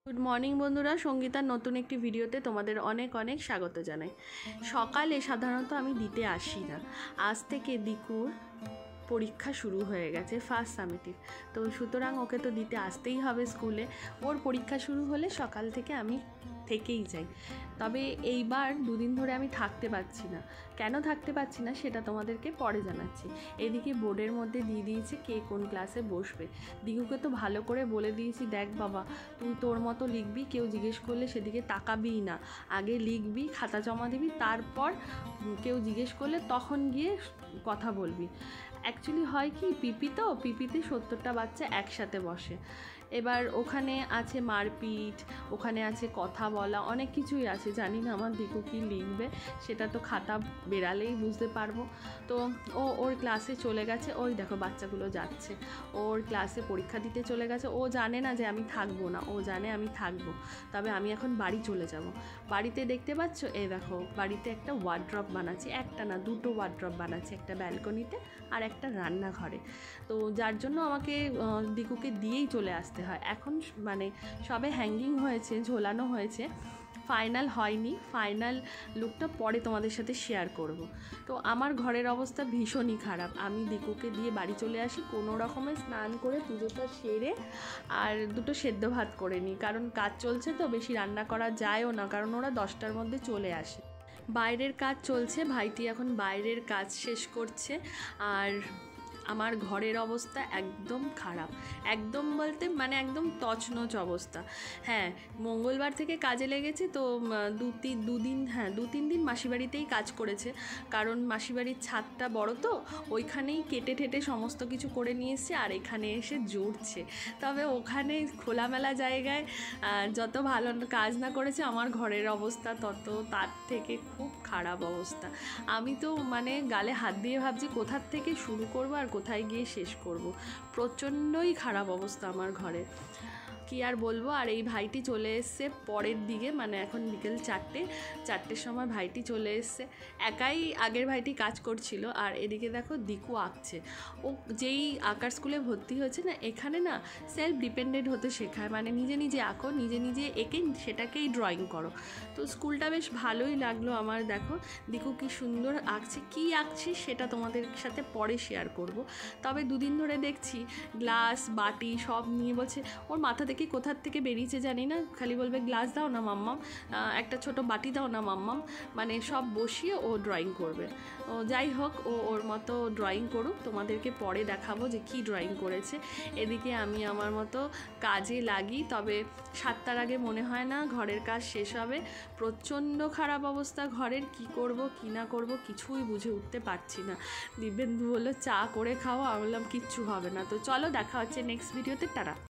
Good morning বন্ধুরা, সঙ্গীতার নতুন একটি ভিডিওতে তোমাদের অনেক অনেক স্বাগত জানাই। সকালে সাধারণত আমি দিতে আসি না, আজ থেকে দিকুর পরীক্ষা শুরু হয়ে গেছে, ফার্স্ট সামেটিভ। তো সুতরাং ওকে তো দিতে আসতেই হবে স্কুলে। ওর পরীক্ষা শুরু হলে সকাল থেকে আমি থেকেই যাই। তবে এইবার দুদিন ধরে আমি থাকতে পারছি না। কেন থাকতে পারছি না সেটা তোমাদেরকে পরে জানাচ্ছি। এদিকে বোর্ডের মধ্যে দিয়ে দিয়েছে কে কোন ক্লাসে বসবে। দিগুকে তো ভালো করে বলে দিয়েছি, দেখ বাবা তুই তোর মতো লিখবি, কেউ জিজ্ঞেস করলে সেদিকে তাকাবিই না, আগে লিখবি, খাতা জমা দিবি, তারপর কেউ জিজ্ঞেস করলে তখন গিয়ে কথা বলবি। অ্যাকচুয়ালি হয় কি, পিপিতে 70টা বাচ্চা একসাথে বসে। এবার ওখানে আছে মারপিট, ওখানে আছে কথা বলা, অনেক কিছুই আছে। জানি না আমার দিকু কী লিখবে, সেটা তো খাতা বেরালেই বুঝতে পারবো। তো ওর ক্লাসে চলে গেছে, ওই দেখো বাচ্চাগুলো যাচ্ছে, ওর ক্লাসে পরীক্ষা দিতে চলে গেছে। ও জানে না যে আমি থাকবো না, ও জানে আমি থাকবো। তবে আমি এখন বাড়ি চলে যাব। বাড়িতে দেখতে পাচ্ছ, এই দেখো বাড়িতে একটা ওয়ার্ড্রপ বানাচ্ছি, একটা না দুটো ওয়ার্ড্রপ বানাচ্ছি, একটা ব্যালকনিতে আর একটা রান্নাঘরে। তো যার জন্য আমাকে দিকুকে দিয়েই চলে আসতে হয়। এখন মানে সবে হ্যাঙ্গিং হয়েছে, ঝোলানো হয়েছে, ফাইনাল হয়নি। ফাইনাল লুকটা পরে তোমাদের সাথে শেয়ার করব। তো আমার ঘরের অবস্থা ভীষণই খারাপ। আমি দিকুকে দিয়ে বাড়ি চলে আসি, কোনো রকমে স্নান করে পুজোটা সেরে আর দুটো সেদ্ধ ভাত করে নিই, কারণ কাজ চলছে তো বেশি রান্না করা যায়ও না, কারণ ওরা 10টার মধ্যে চলে আসে। বাইরের কাজ চলছে, ভাইটি এখন বাইরের কাজ শেষ করছে। আর আমার ঘরের অবস্থা একদম খারাপ, একদম বলতে মানে একদম তছনছ অবস্থা। হ্যাঁ, মঙ্গলবার থেকে কাজে লেগেছে, তো দু তিন দিন মাসিবাড়িতেই কাজ করেছে, কারণ মাসিবাড়ির ছাদটা বড়, তো ওইখানেই কেটে ঠেটে সমস্ত কিছু করে নিয়ে এসছে, আর এখানে এসে জুড়ছে। তবে ওখানে খোলামেলা জায়গায় যত ভালো কাজ না করেছে, আমার ঘরের অবস্থা তত তার থেকে খুব খারাপ অবস্থা। আমি তো মানে গালে হাত দিয়ে ভাবছি কোথার থেকে শুরু করবো আর কোথায় গিয়ে শেষ করব। প্রচণ্ডই খারাপ অবস্থা আমার ঘরে, কি আর বলবো। আর এই ভাইটি চলে এসছে পরের দিকে, মানে এখন বিকেল 4টের সময় ভাইটি চলে এসছে। একাই আগের ভাইটি কাজ করছিল, আর এদিকে দেখো দিকু আঁকছে। ও যেই আঁকার স্কুলে ভর্তি হয়েছে না, এখানে না সেলফ ডিপেন্ডেন্ট হতে শেখায়, মানে নিজে নিজে আঁকো, নিজে নিজে এঁকে সেটাকেই ড্রয়িং করো। তো স্কুলটা বেশ ভালোই লাগলো আমার। দেখো দিকু কি সুন্দর আঁকছে, কী আঁকছি সেটা তোমাদের সাথে পরে শেয়ার করব। তবে দুদিন ধরে দেখছি গ্লাস বাটি সব নিয়ে বলছে, ওর মাথা থেকে কোথার থেকে বেরিয়েছে জানি না, খালি বলবে গ্লাস দাও না মাম্মাম, একটা ছোট বাটি দাও না মাম্মাম, মানে সব বসিয়ে ও ড্রয়িং করবে। ও যাই হোক, ও ওর মতো ড্রয়িং করুক, তোমাদেরকে পরে দেখাবো যে কি ড্রয়িং করেছে। এদিকে আমি আমার মতো কাজে লাগি। তবে 7টার আগে মনে হয় না ঘরের কাজ শেষ হবে। প্রচণ্ড খারাপ অবস্থা ঘরের, কি করব কি না করব কিছুই বুঝে উঠতে পারছি না। দিব্যেন্দু বললো চা করে খাওয়া, আমি বললাম কিচ্ছু হবে না। তো চলো দেখা হচ্ছে নেক্সট ভিডিওতে, টাটা।